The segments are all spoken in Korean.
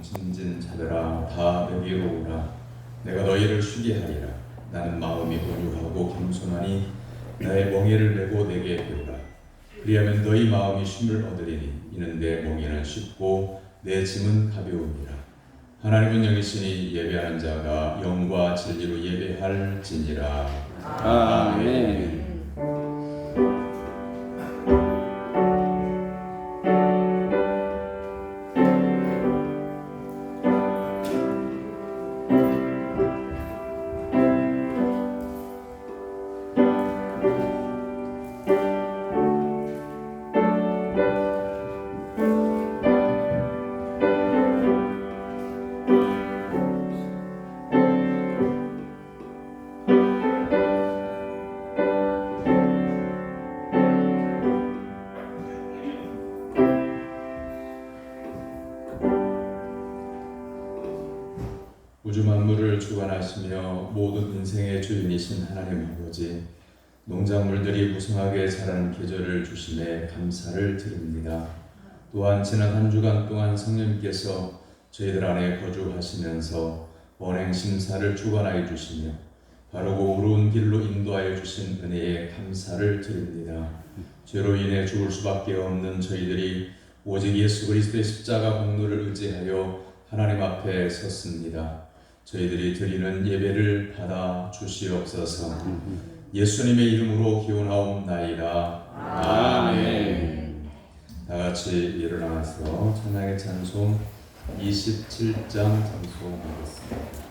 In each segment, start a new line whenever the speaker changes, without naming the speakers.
짐진 자들아 다 내게로 오라. 내가 너희를 쉬게 하리라. 나는 마음이 온유하고 겸손하니 나의 멍에를 메고 내게 배우라. 그리하면 너희 마음이 쉼을 얻으리니 이는 내 멍에는 쉽고 내 짐은 가벼우니라. 하나님은 영이시니 예배하는 자가 영과 진리로 예배할지니라. 아멘. 우주 만물을 주관하시며 모든 인생의 주인이신 하나님 아버지, 농작물들이 무성하게 자라는 계절을 주심에 감사를 드립니다. 또한 지난 한 주간 동안 성령님께서 저희들 안에 거주하시면서 언행 심사를 주관하여 주시며 바르고 옳은 길로 인도하여 주신 은혜에 감사를 드립니다. 죄로 인해 죽을 수밖에 없는 저희들이 오직 예수 그리스도의 십자가 공로를 의지하여 하나님 앞에 섰습니다. 저희들이 드리는 예배를 받아 주시옵소서. 예수님의 이름으로 기원하옵나이다. 아멘. 다 같이 일어나서 찬양의 찬송 27장 찬송하겠습니다.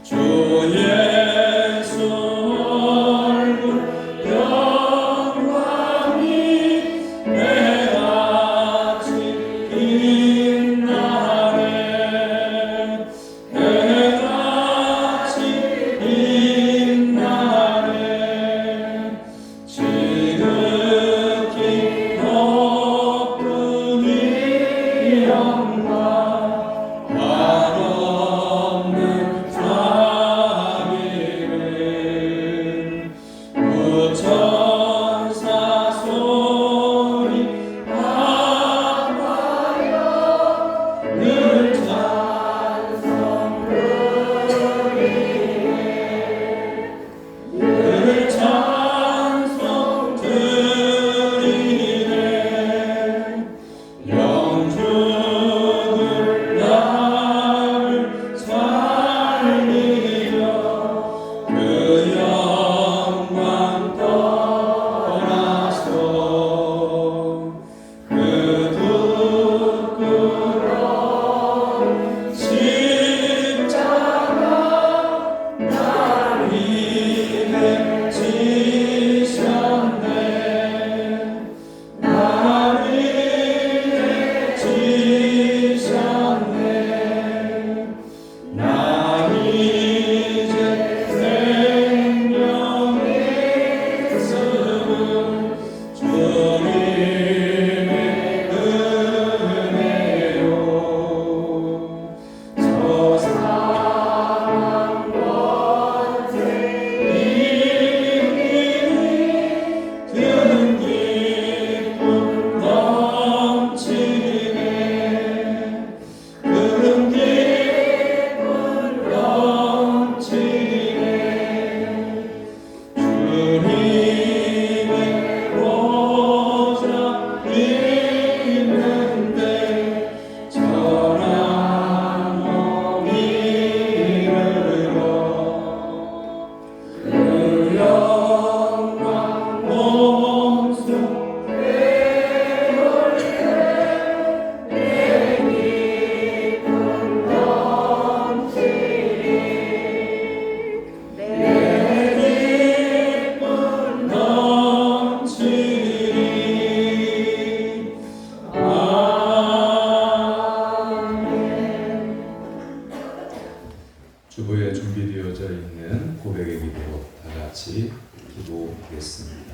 주의
주보에 준비되어져 있는 고백의 기도로 다 같이 기도하겠습니다.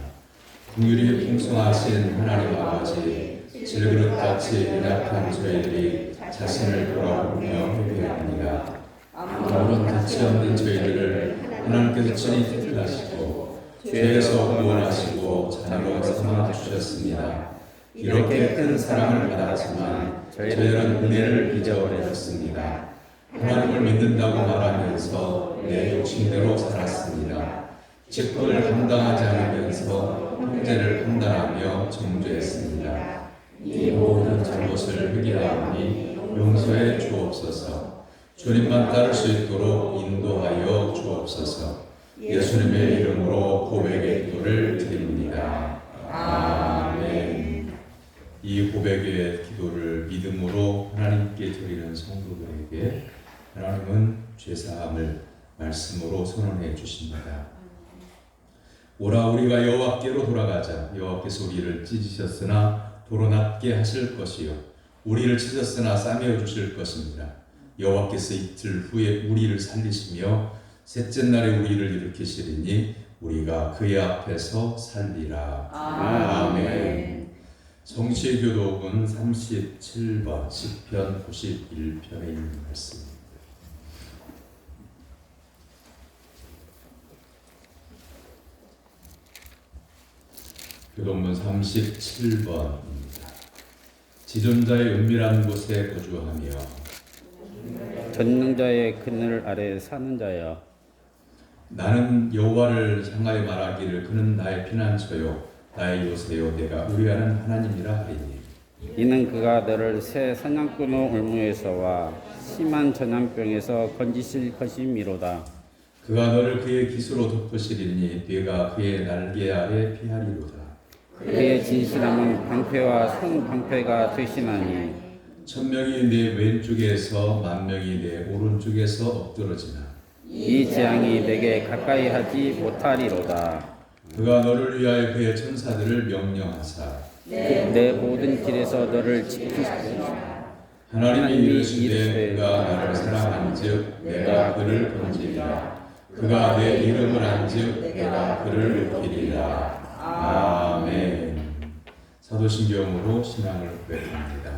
긍휼이 풍성하신 하나님 아버지, 질그릇같이 연약한 저희들이 자신을 돌아보며 회개합니다. 아무런 가치 없는 저희들을 하나님께서 친히 택하시고 죄에서 구원하시고 자녀로 삼아 주셨습니다. 이렇게 큰 사랑을 받았지만 저희들은 은혜를 잊어버렸습니다. 하나님을 믿는다고 말하면서 내 욕심대로 살았습니다. 직분을 감당하지 않으면서 형제를 판단하며 정죄했습니다. 이 모든 잘못을 회개하오니 용서해 주옵소서. 주님만 따를 수 있도록 인도하여 주옵소서. 예수님의 이름으로 고백의 기도를 드립니다. 아멘. 이 고백의 기도를 믿음으로 하나님께 드리는 성도들에게 하나님은 죄사함을 말씀으로 선언해 주십니다. 오라 우리가 여호와께로 돌아가자. 여호와께서 우리를 찢으셨으나 도로 낫게 하실 것이요 우리를 찢었으나 싸매어 주실 것입니다. 여호와께서 이틀 후에 우리를 살리시며 셋째 날에 우리를 일으키시리니 우리가 그의 앞에서 살리라. 아멘. 성취교독은 37번 시편 91편에 있는 말씀입니다. 교독문 37번입니다. 지존자의 은밀한 곳에 거주하며
전능자의 그늘 아래 사는 자여,
나는 여호와를 향하여 말하기를 그는 나의 피난처요 나의 요새요 내가 의뢰하는 하나님이라 하리니
이는 그가 너를 새 사냥꾼의 올무에서와 심한 전염병에서 건지실 것이미로다.
그가 너를 그의 깃으로 덮으시리니 네가 그의 날개 아래 피하리로다.
그의 진실함은 방패와 손방패가 되시나니
천명이 내 왼쪽에서 만명이 내 오른쪽에서 엎드러지나
이 재앙이 내게 가까이 하지 못하리로다.
그가 너를 위하여 그의 천사들을 명령하사
내 모든 길에서 너를 지키시고
하나님이 이르시되 그가 나를 사랑한즉 내가 그를 건지리라. 그가 내 이름을 안즉 내가 그를 높이리라. 아멘. 사도신경으로 신앙을 고백합니다.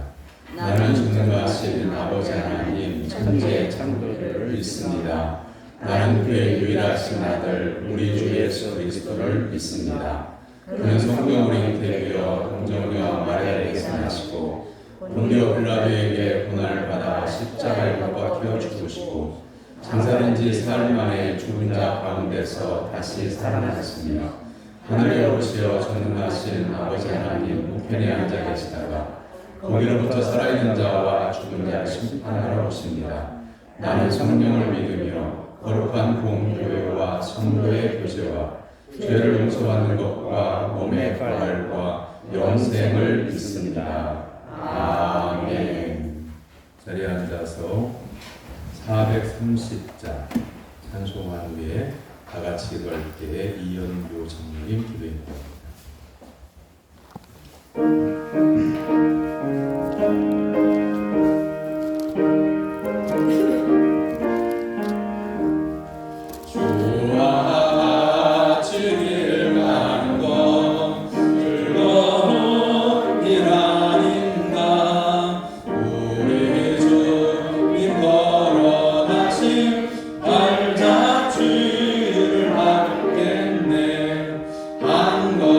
나는 전능하신 아버지 하나님 천지의 창조주를 믿습니다. 나는 그의 유일하신 아들 우리 주 예수 그리스도를 믿습니다. 그는 성령으로 잉태되어 동정녀와 마리아에게서 나시고 본디오 빌라도에게 고난을 받아 십자가에 못 박혀 죽으시고 장사된 지 사흘 만에 죽은 자 가운데서 다시 살아나셨으며 하늘에 오르시어 전능하신 아버지 하나님 우편에 앉아 계시다가 거기로부터 살아있는 자와 죽은 자를 심판하러 오십니다. 나는 성령을 믿으며 거룩한 공교회와 성도의 교제와 죄를 용서받는 것과 몸의 부활과 영생을 믿습니다. 아멘. 자리에 앉아서 430자 찬송한 후에 다 같이 기도할 때 이연교 장로님 기도해 한 것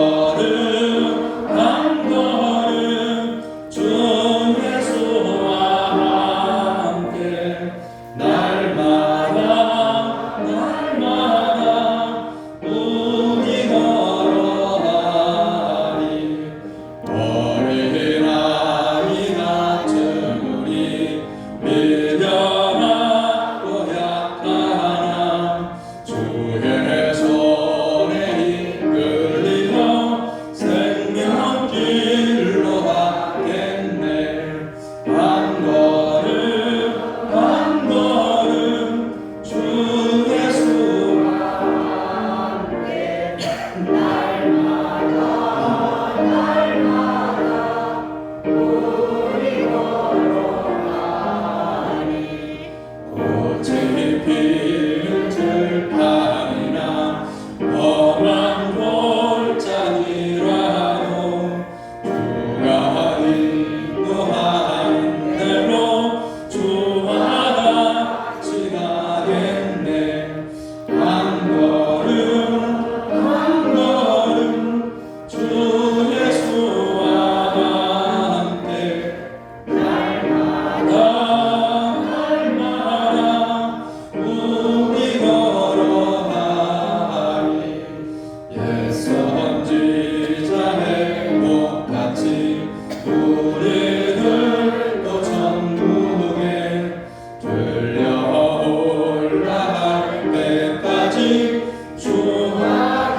끌려 올라갈 때까지 주와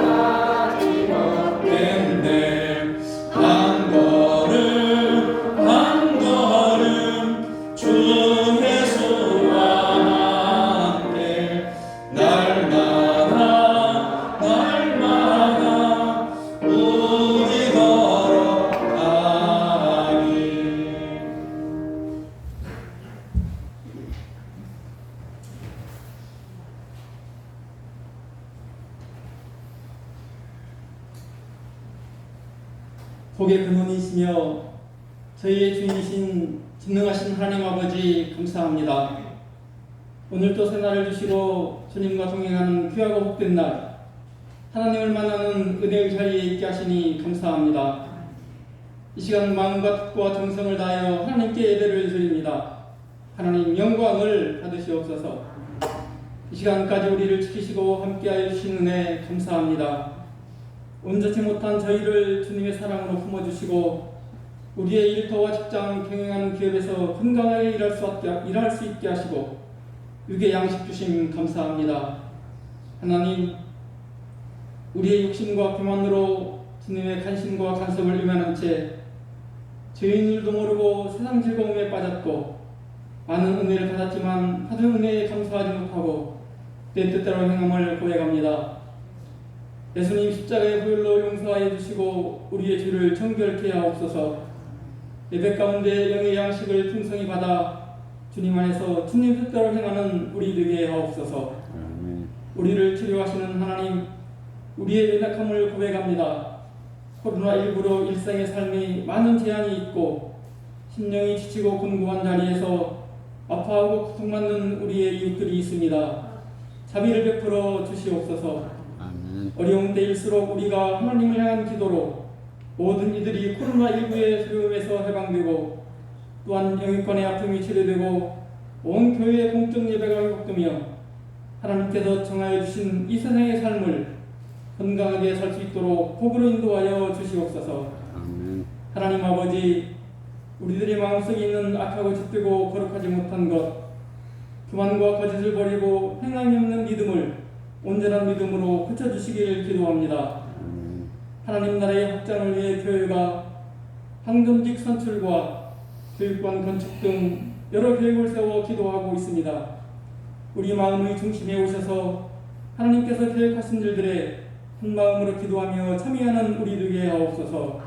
걷겠네. 한 걸음 한 걸음 주 예수와 함께 날마다 날마다 우리 걸어가니.
복의 근원이시며 저희의 주인이신 전능하신 하나님 아버지 감사합니다. 오늘도 새날을 주시고 주님과 동행하는 귀하고 복된 날, 하나님을 만나는 은혜의 자리에 있게 하시니 감사합니다. 이 시간 마음과 뜻과 정성을 다하여 하나님께 예배를 드립니다. 하나님 영광을 받으시옵소서. 이 시간까지 우리를 지키시고 함께하여 주신 은혜 감사합니다. 온전치 못한 저희를 주님의 사랑으로 품어주시고 우리의 일터와 직장 경영하는 기업에서 건강하게 일할 수 있게 하시고 육의 양식 주심 감사합니다. 하나님, 우리의 욕심과 교만으로 주님의 간신과 간섭을 위반한 채 죄인 줄도 모르고 세상 즐거움에 빠졌고 많은 은혜를 받았지만 받은 은혜에 감사하지 못하고 내 뜻대로 행함을 고백합니다. 예수님 십자가의 보혈로 용서하여 주시고 우리의 죄를 정결케 하옵소서. 예배 가운데 영의 양식을 풍성히 받아 주님 안에서 주님 뜻대로 행하는 우리 되게 하옵소서. 우리를 치료하시는 하나님, 우리의 연약함을 고백합니다. 코로나19로 일상의 삶이 많은 제한이 있고 심령이 지치고 곤고한 자리에서 아파하고 고통받는 우리의 이웃들이 있습니다. 자비를 베풀어 주시옵소서. 어려운 때일수록 우리가 하나님을 향한 기도로 모든 이들이 코로나19의 두려움에서 해방되고 또한 영유권의 아픔이 치료되고 온 교회의 공적 예배가 회복되며 하나님께서 정하여 주신 이 세상의 삶을 건강하게 살 수 있도록 복으로 인도하여 주시옵소서. 하나님 아버지, 우리들의 마음속에 있는 악하고 짙고 거룩하지 못한 것, 교만과 거짓을 버리고 행함이 없는 믿음을 온전한 믿음으로 고쳐주시기를 기도합니다. 하나님 나라의 확장을 위해 교회가 황금직 선출과 교육관 건축 등 여러 계획을 세워 기도하고 있습니다. 우리 마음의 중심에 오셔서 하나님께서 계획하신 일들에 한 마음으로 기도하며 참여하는 우리 되게 하옵소서.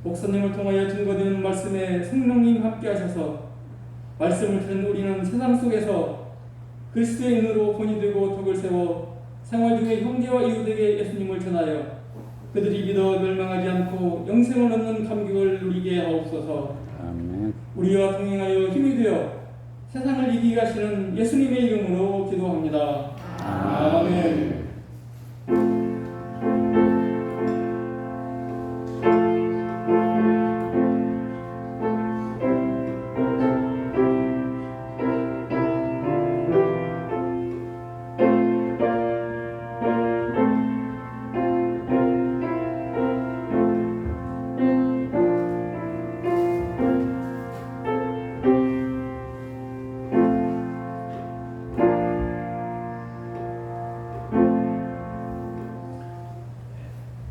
목사님을 통하여 증거되는 말씀에 성령님 함께 하셔서 말씀을 들은 우리는 세상 속에서 그리스도의 은으로 본이 되고 덕을 세워 생활 중에 형제와 이웃에게 예수님을 전하여 그들이 믿어 멸망하지 않고 영생을 얻는 감격을 누리게 하옵소서.
아멘.
우리와 동행하여 힘이 되어 세상을 이기게 하시는 예수님의 이름으로 기도합니다. 아멘.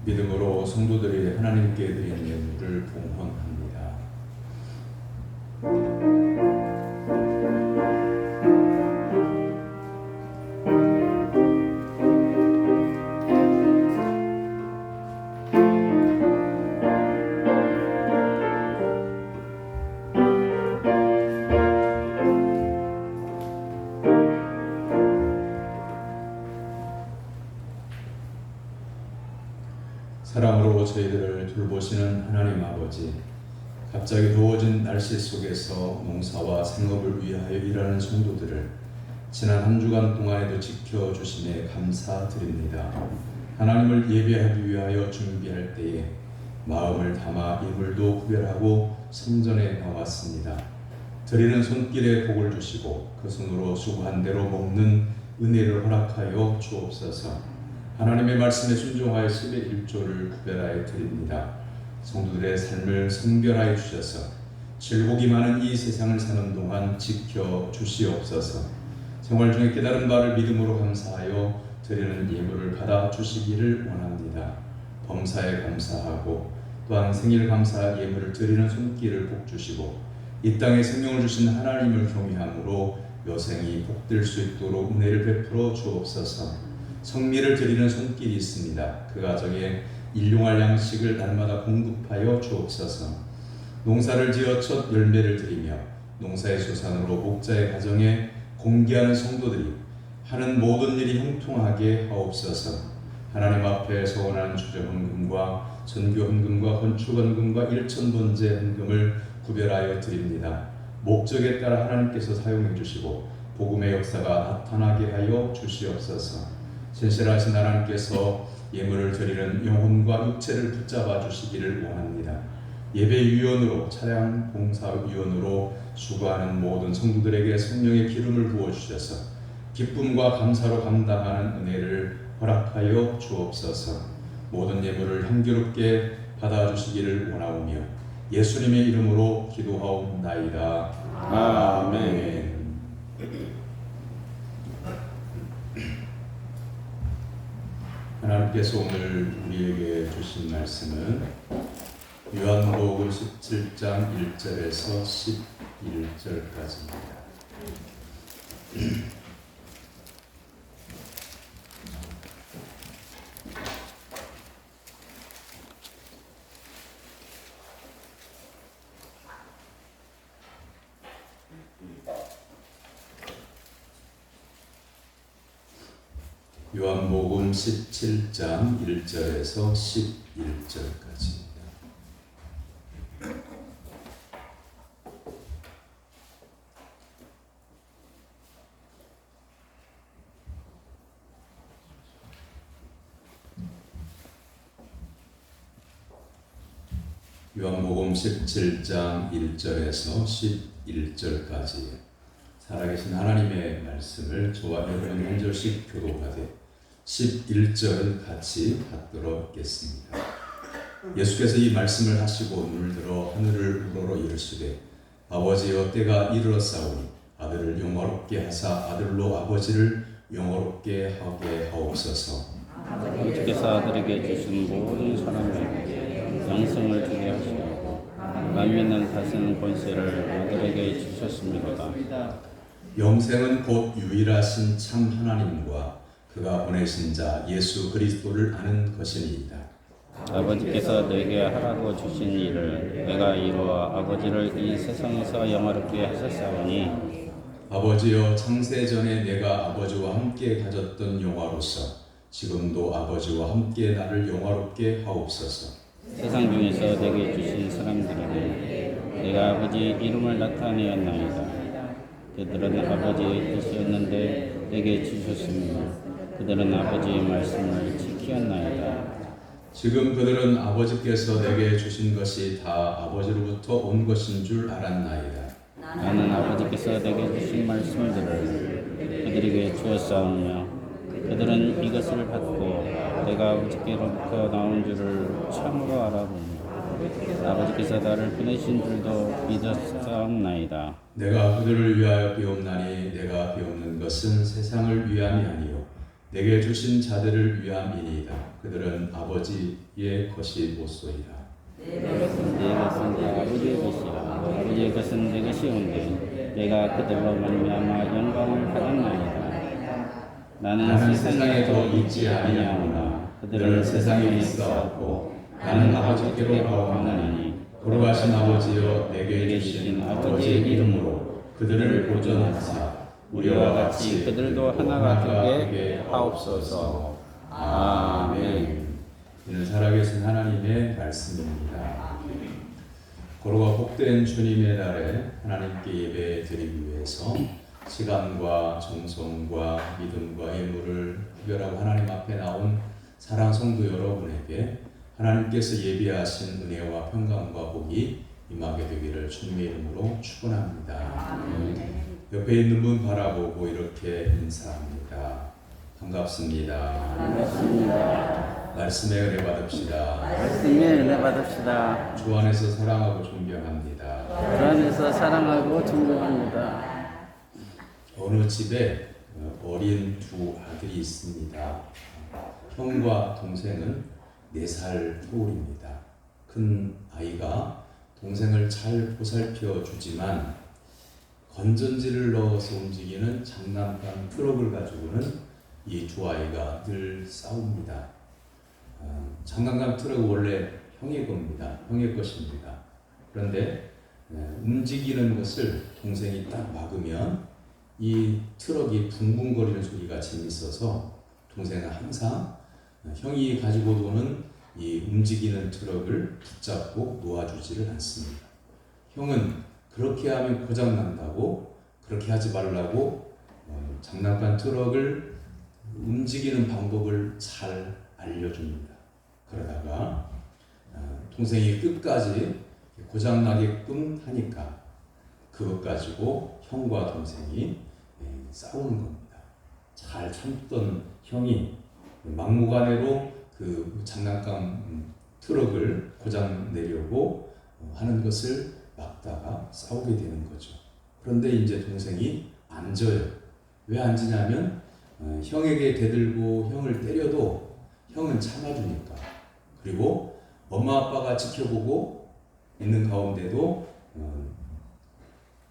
믿음으로 성도들이 하나님께 드리는 예물을 봉헌합니다. 사랑으로 저희들을 돌보시는 하나님 아버지, 갑자기 더워진 날씨 속에서 농사와 생업을 위하여 일하는 성도들을 지난 한 주간 동안에도 지켜주심에 감사드립니다. 하나님을 예배하기 위하여 준비할 때에 마음을 담아 예물도 구별하고 성전에 나왔습니다. 드리는 손길에 복을 주시고 그 손으로 수고한 대로 먹는 은혜를 허락하여 주옵소서. 하나님의 말씀에 순종하여 10의 1조를 구별하여 드립니다. 성도들의 삶을 성별하여 주셔서 질곡이 많은 이 세상을 사는 동안 지켜 주시옵소서. 생활 중에 깨달은 바를 믿음으로 감사하여 드리는 예물을 받아 주시기를 원합니다. 범사에 감사하고 또한 생일 감사 예물을 드리는 손길을 복 주시고 이 땅에 생명을 주신 하나님을 경외함으로 여생이 복될 수 있도록 은혜를 베풀어 주옵소서. 성미를 드리는 손길이 있습니다. 그 가정에 일용할 양식을 날마다 공급하여 주옵소서. 농사를 지어 첫 열매를 드리며 농사의 소산으로 목자의 가정에 공개하는 성도들이 하는 모든 일이 형통하게 하옵소서. 하나님 앞에 서원하는 주정헌금과 선교헌금과 건축헌금과 일천번제 헌금을 구별하여 드립니다. 목적에 따라 하나님께서 사용해 주시고 복음의 역사가 나타나게 하여 주시옵소서. 신실하신 하나님께서 예물을 드리는 영혼과 육체를 붙잡아 주시기를 원합니다. 예배위원으로 차량 봉사위원으로 수고하는 모든 성도들에게 성령의 기름을 부어주셔서 기쁨과 감사로 감당하는 은혜를 허락하여 주옵소서. 모든 예물을 향기롭게 받아주시기를 원하오며 예수님의 이름으로 기도하옵나이다. 아멘. 하나님께서 오늘 우리에게 주신 말씀은 요한복음 17장 1절에서 11절까지입니다. 요한복음 17장 1절에서 11절까지입니다. 요한복음 17장 1절에서 11절까지 살아계신 하나님의 말씀을 저와 여러분 한 절씩 교독하되 11절 같이 받들어 읽겠습니다. 예수께서 이 말씀을 하시고 눈을 들어 하늘을 우러러 이르시되 아버지여 때가 이르렀사오니 아들을 영화롭게 하사 아들로 아버지를 영화롭게 하게 하옵소서.
아버지께서 아들에게 주신 모든 사람에게 영생을 주게 하시고 남이 있는 다스리는 권세를 아들에게 주셨습니다.
영생은 곧 유일하신 참 하나님과 그가 보내신 자 예수 그리스도를 아는 것이니이다.
아버지께서 내게 하라고 주신 일을 내가 이루어 아버지를 이 세상에서 영화롭게 하셨사오니
아버지여 창세전에 내가 아버지와 함께 가졌던 영화로서 지금도 아버지와 함께 나를 영화롭게 하옵소서.
세상 중에서 내게 주신 사람들에게 내가 아버지 이름을 나타내었나이다. 그들은 아버지의 뜻이었는데 내게 주셨으며 그들은 아버지의 말씀을 지키었나이다.
지금 그들은 아버지께서 내게 주신 것이 다 아버지로부터 온 것인 줄 알았나이다.
나는 아버지께서 내게 주신 말씀을 그들에게 주었사오며 그들은 이것을 받고 내가 아버지께로부터 나온 줄을 참으로 알아보며 아버지께서 나를 보내신 줄도 믿었사옵나이다.
내가 그들을 위하여 비옵나니 내가 비옵는 것은 세상을 위함이 아니요 내게 주신 자들을 위함이니이다. 그들은 아버지의 것이 못소이다.
내 것은 다 아버지의 것이라 아버지의 것은 내 것이 온데 내가 그들로 말미암아 영광을 받았나이다. 나는 세상에 더 있지 아니하오나 그들은 세상에 있사옵고 나는 아버지께로 가오나니
돌아가신 아버지여 내게 주신 아버지의 이름으로 그들을 보존하사
우리와 같이 그들도 하나가 되게 하옵소서. 아멘.
이는 살아계신 하나님의 말씀입니다. 고로가 복된 주님의 날에 하나님께 예배 드리기 위해서 시간과 정성과 믿음과 예물을 구별하고 하나님 앞에 나온 사랑 성도 여러분에게 하나님께서 예비하신 은혜와 평강과 복이 임하게 되기를 주님의 이름으로 축원합니다. 옆에 있는 분 바라보고 이렇게 인사합니다. 반갑습니다.
반갑습니다.
말씀의 은혜 받읍시다.
말씀의 은혜 받읍시다.
주 안에서 사랑하고 존경합니다.
그 안에서 사랑하고 존경합니다.
어느 집에 어린 두 아들이 있습니다. 형과 동생은 4살 터울입니다. 큰 아이가 동생을 잘 보살펴 주지만 건전지를 넣어서 움직이는 장난감 트럭을 가지고는 이 두 아이가 늘 싸웁니다. 장난감 트럭은 원래 형의 겁니다. 형의 것입니다. 그런데 움직이는 것을 동생이 딱 막으면 이 트럭이 붕붕거리는 소리가 재밌어서 동생은 항상 형이 가지고 도는 이 움직이는 트럭을 붙잡고 놓아주지를 않습니다. 형은 그렇게 하면 고장난다고, 그렇게 하지 말라고 장난감 트럭을 움직이는 방법을 잘 알려줍니다. 그러다가 동생이 끝까지 고장나게끔 하니까 그것 가지고 형과 동생이 싸우는 겁니다. 잘 참던 형이 막무가내로 그 장난감 트럭을 고장 내려고 하는 것을 막다가 싸우게 되는 거죠. 그런데 이제 동생이 안 져요. 왜 안 지냐면 형에게 대들고 형을 때려도 형은 참아주니까. 그리고 엄마 아빠가 지켜보고 있는 가운데도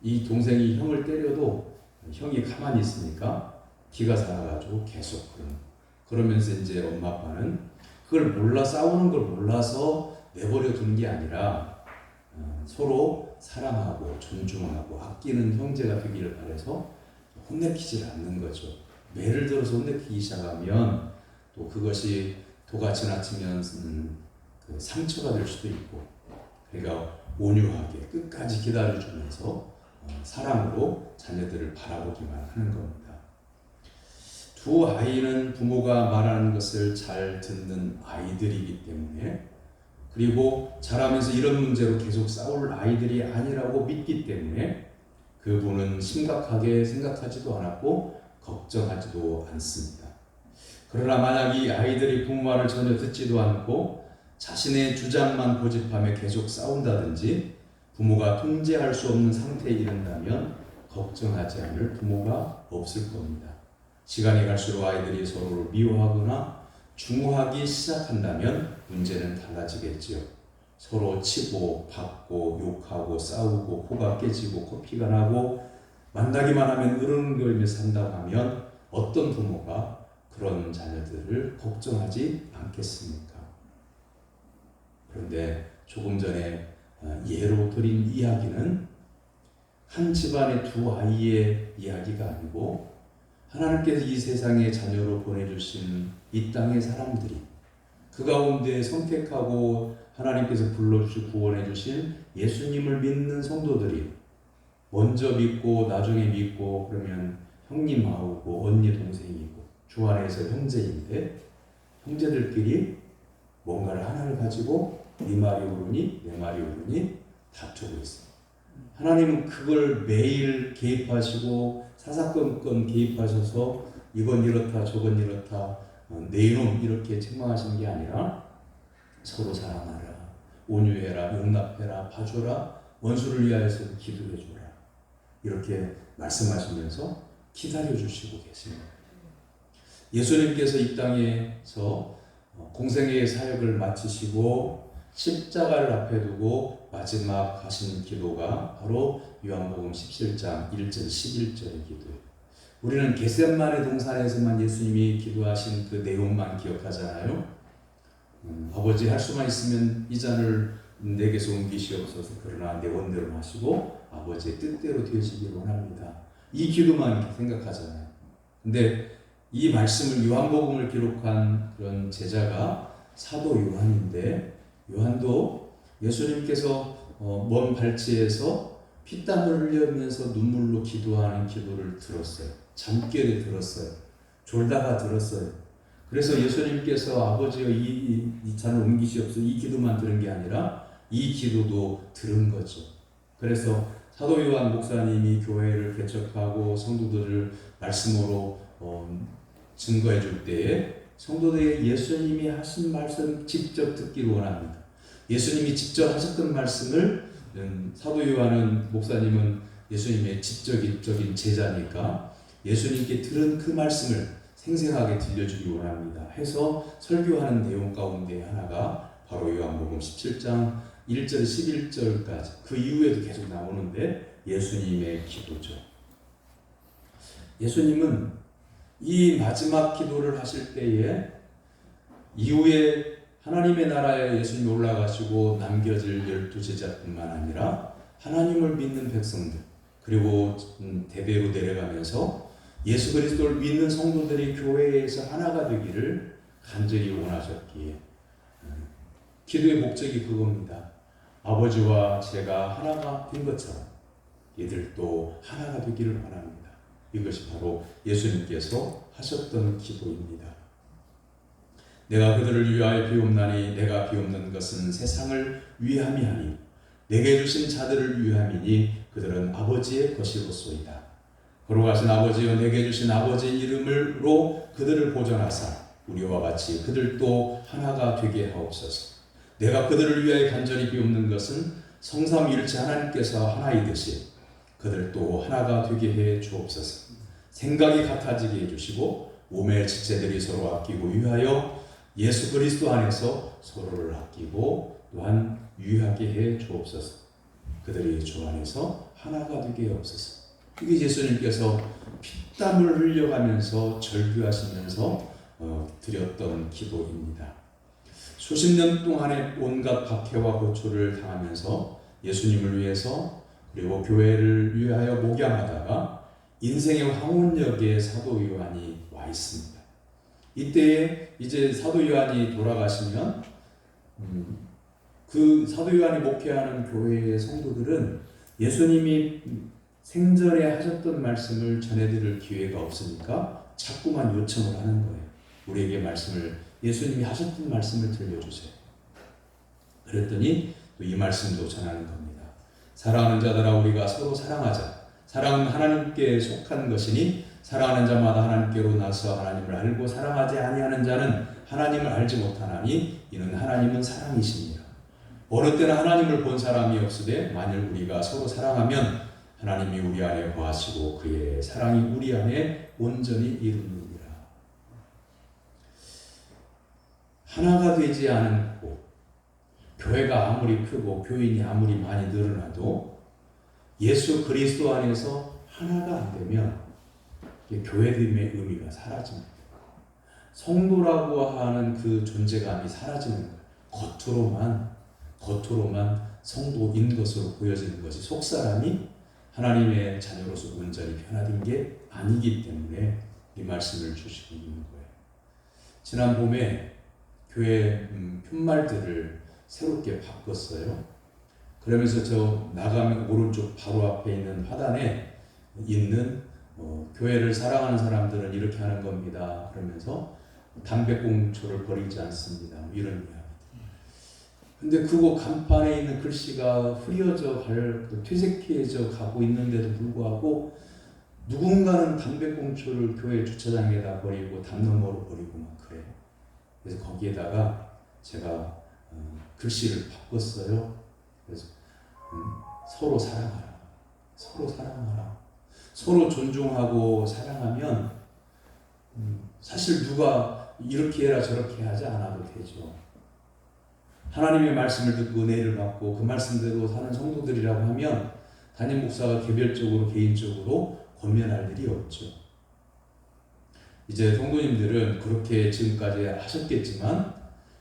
이 동생이 형을 때려도 형이 가만히 있으니까 기가 살아가지고 계속 그러면서 이제 엄마 아빠는 그걸 싸우는 걸 몰라서 내버려 두는 게 아니라 서로 사랑하고 존중하고 아끼는 형제가 되기를 바라서 혼내키질 않는 거죠. 매를 들어서 혼내키기 시작하면 또 그것이 도가 지나치면 그 상처가 될 수도 있고, 그러니까 온유하게 끝까지 기다려주면서 사랑으로 자녀들을 바라보기만 하는 겁니다. 두 아이는 부모가 말하는 것을 잘 듣는 아이들이기 때문에, 그리고 자라면서 이런 문제로 계속 싸울 아이들이 아니라고 믿기 때문에 그분은 심각하게 생각하지도 않았고 걱정하지도 않습니다. 그러나 만약 이 아이들이 부모 말을 전혀 듣지도 않고 자신의 주장만 고집하며 계속 싸운다든지 부모가 통제할 수 없는 상태에 이른다면 걱정하지 않을 부모가 없을 겁니다. 시간이 갈수록 아이들이 서로를 미워하거나 중화하기 시작한다면 문제는 달라지겠지요. 서로 치고 받고 욕하고 싸우고 코가 깨지고 코피가 나고 만나기만 하면 으르렁거리며 산다고 하면 어떤 부모가 그런 자녀들을 걱정하지 않겠습니까? 그런데 조금 전에 예로 드린 이야기는 한 집안의 두 아이의 이야기가 아니고 하나님께서 이 세상에 자녀로 보내주신 이 땅의 사람들이 그 가운데 선택하고 하나님께서 불러주시고 구원해주신 예수님을 믿는 성도들이 먼저 믿고 나중에 믿고 그러면 형님하고 언니 동생이고 주 안에서 형제인데 형제들끼리 뭔가를 하나를 가지고 네 말이 옳으니 내 말이 옳으니 다투고 있어요. 하나님은 그걸 매일 개입하시고 사사건건 개입하셔서 이건 이렇다 저건 이렇다 내 이놈 이렇게 책망하시는 게 아니라 서로 사랑하라, 온유해라, 용납해라, 봐줘라, 원수를 위하여서 기도해줘라 이렇게 말씀하시면서 기다려주시고 계십니다. 예수님께서 이 땅에서 공생애의 사역을 마치시고 십자가를 앞에 두고 마지막 하신 기도가 바로 요한복음 17장 1절 11절의 기도예요. 우리는 겟세마네 동산에서만 예수님이 기도하신 그 내용만 기억하잖아요. 아버지 할 수만 있으면 이 잔을 내게서 옮기시옵소서. 그러나 내 원대로 마시고 아버지의 뜻대로 되시기를 원합니다. 이 기도만 이렇게 생각하잖아요. 근데 이 말씀을 요한복음을 기록한 그런 제자가 사도 요한인데 요한도 예수님께서 먼 발치에서 피땀을 흘리면서 눈물로 기도하는 기도를 들었어요. 잠결에 들었어요. 졸다가 들었어요. 그래서 예수님께서 아버지여 이 잔을 옮기시옵소서 이 기도만 들은 게 아니라 이 기도도 들은 거죠. 그래서 사도 요한 목사님이 교회를 개척하고 성도들을 말씀으로 증거해 줄 때에 성도들에게 예수님이 하신 말씀 직접 듣기를 원합니다. 예수님이 직접 하셨던 말씀을 사도 요한은 목사님은 예수님의 직접적인 제자니까 예수님께 들은 그 말씀을 생생하게 들려주기 원합니다. 해서 설교하는 내용 가운데 하나가 바로 요한복음 17장 1절 11절까지 그 이후에도 계속 나오는데 예수님의 기도죠. 예수님은 이 마지막 기도를 하실 때에 이후에 하나님의 나라에 예수님이 올라가시고 남겨질 12제자뿐만 아니라 하나님을 믿는 백성들 그리고 대대로 내려가면서 예수 그리스도를 믿는 성도들이 교회에서 하나가 되기를 간절히 원하셨기에 기도의 목적이 그겁니다. 아버지와 제가 하나가 된 것처럼 이들도 하나가 되기를 원합니다. 이것이 바로 예수님께서 하셨던 기도입니다. 내가 그들을 위하여 비옵나니 내가 비옵는 것은 세상을 위함이 아니요 내게 주신 자들을 위함이니 그들은 아버지의 것이로소이다. 거룩하신 아버지여 내게 주신 아버지의 이름으로 그들을 보존하사 우리와 같이 그들도 하나가 되게 하옵소서. 내가 그들을 위하여 간절히 비옵는 것은 성삼위일체 하나님께서 하나이듯이 그들도 하나가 되게 해 주옵소서. 생각이 같아지게 해주시고 몸의 지체들이 서로 아끼고 위하여 예수 그리스도 안에서 서로를 아끼고 또한 유하게 해 주옵소서. 그들이 주 안에서 하나가 되게 하옵소서. 이게 예수님께서 피땀을 흘려가면서 절규하시면서 드렸던 기도입니다. 수십 년 동안의 온갖 박해와 고초를 당하면서 예수님을 위해서 그리고 교회를 위하여 목양하다가 인생의 황혼역에 사도 요한이 와 있습니다. 이때에 이제 사도 요한이 돌아가시면 그 사도 요한이 목회하는 교회의 성도들은 예수님이 생전에 하셨던 말씀을 전해드릴 기회가 없으니까 자꾸만 요청을 하는 거예요. 우리에게 예수님이 하셨던 말씀을 들려주세요. 그랬더니 또 이 말씀도 전하는 겁니다. 사랑하는 자들아 우리가 서로 사랑하자. 사랑은 하나님께 속한 것이니 사랑하는 자마다 하나님께로 나서 하나님을 알고 사랑하지 아니하는 자는 하나님을 알지 못하나니 이는 하나님은 사랑이시니라. 어느 때나 하나님을 본 사람이 없으되 만일 우리가 서로 사랑하면 하나님이 우리 안에 거하시고 그의 사랑이 우리 안에 온전히 이루느니라. 하나가 되지 않고 교회가 아무리 크고 교인이 아무리 많이 늘어나도 예수 그리스도 안에서 하나가 안 되면 교회됨의 의미가 사라집니다. 성도라고 하는 그 존재감이 사라지는 거예요. 겉으로만 성도인 것으로 보여지는 것이 속사람이 하나님의 자녀로서 온전히 변화된 게 아니기 때문에 이 말씀을 주시고 있는 거예요. 지난 봄에 교회 푯말들을 새롭게 바꿨어요. 그러면서 저 나가면 오른쪽 바로 앞에 있는 화단에 있는 교회를 사랑하는 사람들은 이렇게 하는 겁니다. 그러면서 담배꽁초를 버리지 않습니다. 이런 이야기. 근데 그거 간판에 있는 글씨가 흐려져 퇴색해져 가고 있는데도 불구하고 누군가는 담배꽁초를 교회 주차장에다 버리고 담 너머로 버리고 막 그래요. 그래서 거기에다가 제가 글씨를 바꿨어요. 그래서 서로 사랑하라. 서로 사랑하라. 서로 존중하고 사랑하면 사실 누가 이렇게 해라 저렇게 하지 않아도 되죠. 하나님의 말씀을 듣고 은혜를 받고 그 말씀대로 사는 성도들이라고 하면 담임 목사가 개별적으로 개인적으로 권면할 일이 없죠. 이제 성도님들은 그렇게 지금까지 하셨겠지만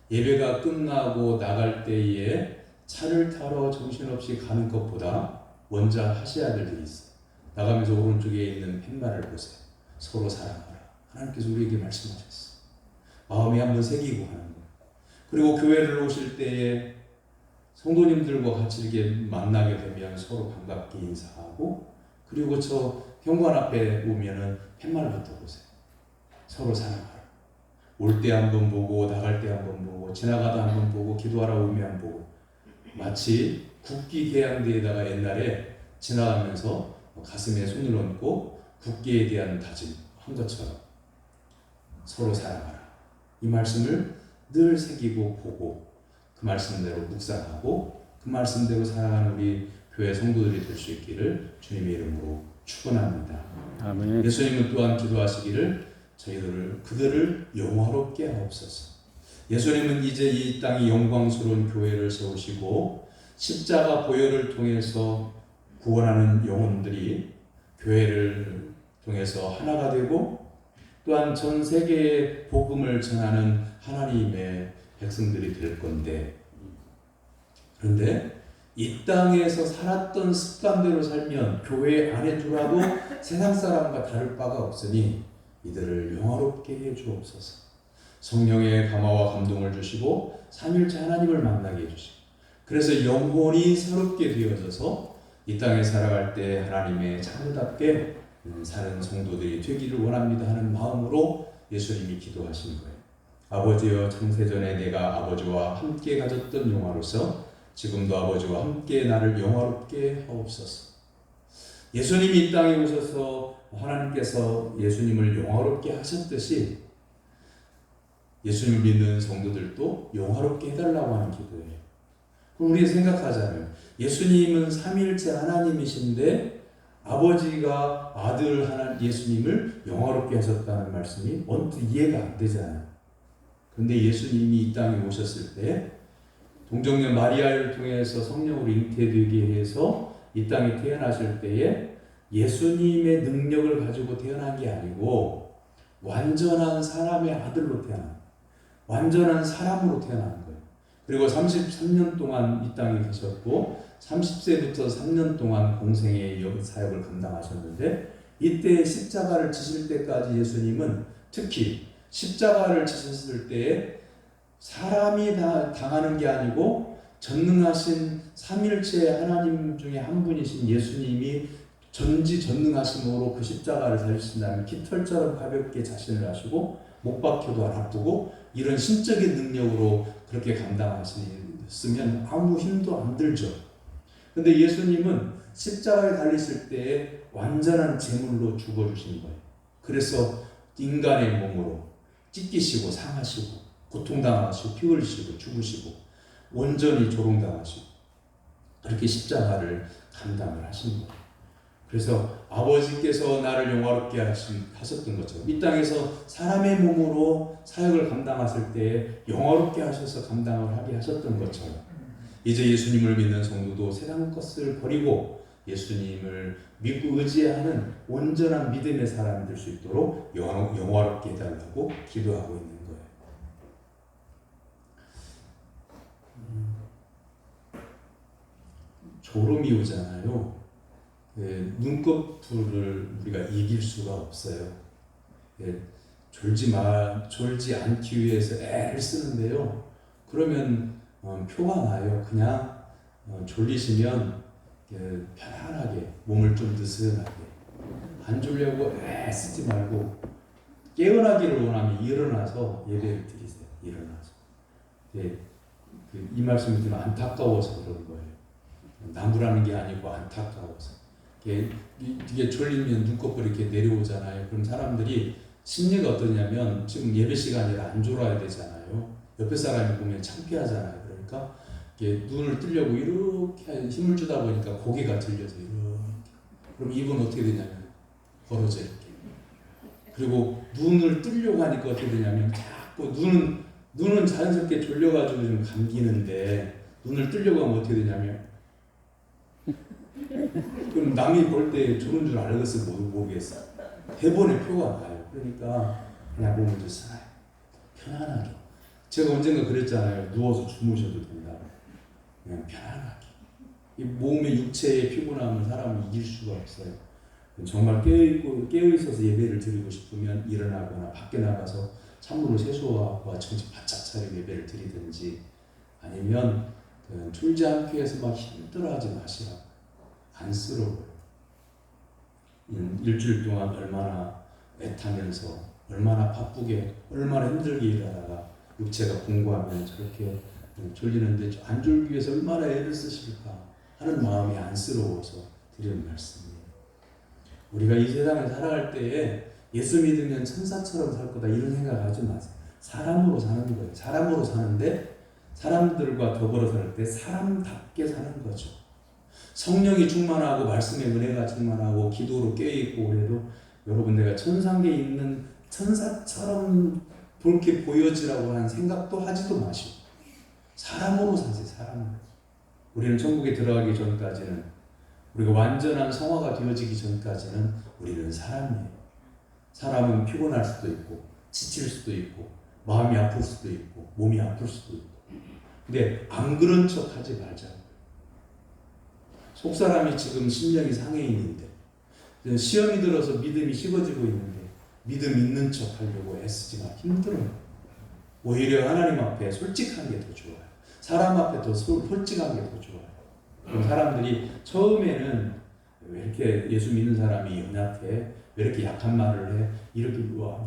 예배가 끝나고 나갈 때에 차를 타러 정신없이 가는 것보다 먼저 하셔야 될 일이 있어요. 나가면서 오른쪽에 있는 팻말을 보세요. 서로 사랑하라. 하나님께서 우리에게 말씀하셨어요. 마음에 한번 새기고 하는 거예요. 그리고 교회를 오실 때에 성도님들과 같이 이렇게 만나게 되면 서로 반갑게 인사하고 그리고 저 현관 앞에 오면은 팻말부터 보세요. 서로 사랑하라. 올 때 한번 보고 나갈 때 한번 보고 지나가다 한번 보고 기도하러 오면 한번 보고 마치 국기 개양대에다가 옛날에 지나가면서 가슴에 손을 얹고 국기에 대한 다짐 한 것처럼 서로 사랑하라. 이 말씀을 늘 새기고 보고 그 말씀대로 묵상하고 그 말씀대로 살아가는 우리 교회 성도들이 될 수 있기를 주님의 이름으로 축원합니다.
아멘.
예수님은 또한 기도하시기를 그들을 영화롭게 하옵소서. 예수님은 이제 이 땅이 영광스러운 교회를 세우시고 십자가 보혈을 통해서 구원하는 영혼들이 교회를 통해서 하나가 되고 또한 전 세계에 복음을 전하는 하나님의 백성들이 될 건데, 그런데 이 땅에서 살았던 습관대로 살면 교회 안에 들어와도 세상 사람과 다를 바가 없으니 이들을 영화롭게 해 주옵소서. 성령의 감화와 감동을 주시고 삼일째 하나님을 만나게 해주시고, 그래서 영혼이 새롭게 되어져서 이 땅에 살아갈 때 하나님의 자녀답게 사는 성도들이 되기를 원합니다 하는 마음으로 예수님이 기도하신 거예요. 아버지여, 창세전에 내가 아버지와 함께 가졌던 영화로서 지금도 아버지와 함께 나를 영화롭게 하옵소서. 예수님이 이 땅에 오셔서 하나님께서 예수님을 영화롭게 하셨듯이 예수님을 믿는 성도들도 영화롭게 해달라고 하는 기도예요. 그럼 우리가 생각하잖아요. 예수님은 삼위일체 하나님이신데 아버지가 아들 하나님 예수님을 영화롭게 하셨다는 말씀이 언뜻 이해가 안 되잖아요. 그런데 예수님이 이 땅에 오셨을 때 동정녀 마리아를 통해서 성령으로 잉태되게 해서 이 땅에 태어나실 때에 예수님의 능력을 가지고 태어난 게 아니고 완전한 사람의 아들로 태어난, 완전한 사람으로 태어난 거예요. 그리고 33년 동안 이 땅에 계셨고 30세부터 3년 동안 공생의 사역을 감당하셨는데, 이때 십자가를 지실 때까지 예수님은 특히 십자가를 지셨을 때에 사람이 당하는 게 아니고 전능하신 삼일체 하나님 중에 한 분이신 예수님이 전지전능하심으로 그 십자가를 달리신다면 깃털처럼 가볍게 자신을 하시고 못 박혀도 안 아프고 이런 신적인 능력으로 그렇게 감당하셨으면 아무 힘도 안 들죠. 근데 예수님은 십자가에 달리실 때에 완전한 제물로 죽어주신 거예요. 그래서 인간의 몸으로 찢기시고 상하시고 고통당하시고 피 흘리시고 죽으시고 온전히 조롱당하시고 그렇게 십자가를 감당을 하신 거예요. 그래서 아버지께서 나를 영화롭게 하셨던 것처럼 이 땅에서 사람의 몸으로 사역을 감당하실 때 영화롭게 하셔서 감당을 하게 하셨던 것처럼 이제 예수님을 믿는 성도도 세상 것을 버리고 예수님을 믿고 의지하는 온전한 믿음의 사람이 될 수 있도록 영화롭게 해달라고 기도하고 있는 거예요. 졸음이 오잖아요. 눈꺼풀을 우리가 이길 수가 없어요. 졸지 않기 위해서 애를 쓰는데요. 그러면 표가 나요. 그냥 졸리시면 편안하게 몸을 좀 느슨하게 안 졸려고 애 쓰지 말고 깨어나기를 원하면 일어나서 예배를 드리세요. 일어나서. 이 말씀을 들으면 안타까워서 그런 거예요. 나무라는 게 아니고 안타까워서. 이게 졸리면 눈꺼풀이 이렇게 내려오잖아요. 그럼 사람들이 심리가 어떠냐면 지금 예배 시간이라 안 졸아야 되잖아요. 옆에 사람이 보면 창피하잖아요. 그러니까 눈을 뜨려고 이렇게 힘을 주다 보니까 고개가 들려서 이렇게. 그럼 입은 어떻게 되냐면 벌어져 이렇게. 그리고 눈을 뜨려고 하니까 어떻게 되냐면 자꾸 눈은 자연스럽게 졸려가지고 좀 감기는데 눈을 뜨려고 하면 어떻게 되냐면 그럼 남이 볼 때 좋은 줄 알겠어 모르겠어. 대본에 표가 나요. 그러니까 그냥 몸을 드세요. 편안하게. 제가 언젠가 그랬잖아요. 누워서 주무셔도 된다. 그냥 편안하게. 이 몸의 육체의 피곤함은 사람을 이길 수가 없어요. 정말 깨어있어서 예배를 드리고 싶으면 일어나거나 밖에 나가서 찬물로 세수와 정신 바짝 차리고 예배를 드리든지 아니면 졸지 않기 위해서 막 힘들어하지 마시라고. 안쓰러워요. 일주일 동안 얼마나 애타면서 얼마나 바쁘게 얼마나 힘들게 일하다가 육체가 공부하면 저렇게 졸리는데 안 졸기 위해서 얼마나 애를 쓰실까 하는 마음이 안쓰러워서 드리는 말씀이에요. 우리가 이 세상을 살아갈 때에 예수 믿으면 천사처럼 살 거다 이런 생각하지 마세요. 사람으로 사는 거예요. 사람으로 사는데 사람들과 더불어 살 때 사람답게 사는 거죠. 성령이 충만하고 말씀의 은혜가 충만하고 기도로 깨어있고 그래도 여러분 내가 천상계에 있는 천사처럼 그렇게 보여지라고 하는 생각도 하지도 마시고 사람으로 사세요. 사람으로. 우리는 천국에 들어가기 전까지는 우리가 완전한 성화가 되어지기 전까지는 우리는 사람이에요. 사람은 피곤할 수도 있고 지칠 수도 있고 마음이 아플 수도 있고 몸이 아플 수도 있고 근데 안 그런 척 하지 말자고. 속사람이 지금 심령이 상해 있는데 시험이 들어서 믿음이 식어지고 있는데 믿음 있는 척 하려고 애쓰지만 힘들어요. 오히려 하나님 앞에 솔직한 게 더 좋아요. 사람 앞에 더 솔직한 게 더 좋아요. 그럼 사람들이 처음에는 왜 이렇게 예수 믿는 사람이 연약해? 왜 이렇게 약한 말을 해? 이렇게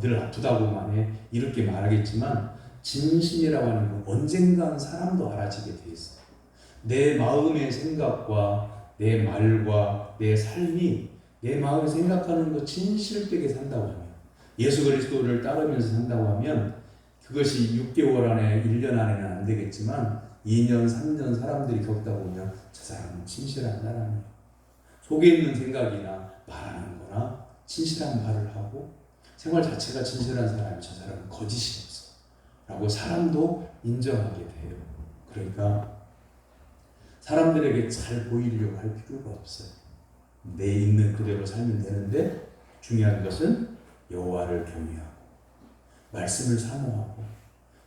늘 아프다고만 해? 이렇게 말하겠지만 진심이라고 하는 건 언젠간 사람도 알아지게 돼 있어요. 내 마음의 생각과 내 말과 내 삶이 내 마음에 생각하는 거 진실되게 산다고 하면 예수 그리스도를 따르면서 산다고 하면 그것이 6개월 안에 1년 안에는 안 되겠지만 2년 3년 사람들이 겪다 보면 저 사람은 진실한 사람이에요. 속에 있는 생각이나 말하는 거나 진실한 말을 하고 생활 자체가 진실한 사람이 저 사람은 거짓이 없어 라고 사람도 인정하게 돼요. 그러니까 사람들에게 잘 보이려고 할 필요가 없어요. 내 있는 그대로 살면 되는데 중요한 것은 여호와를 경외하고 말씀을 사모하고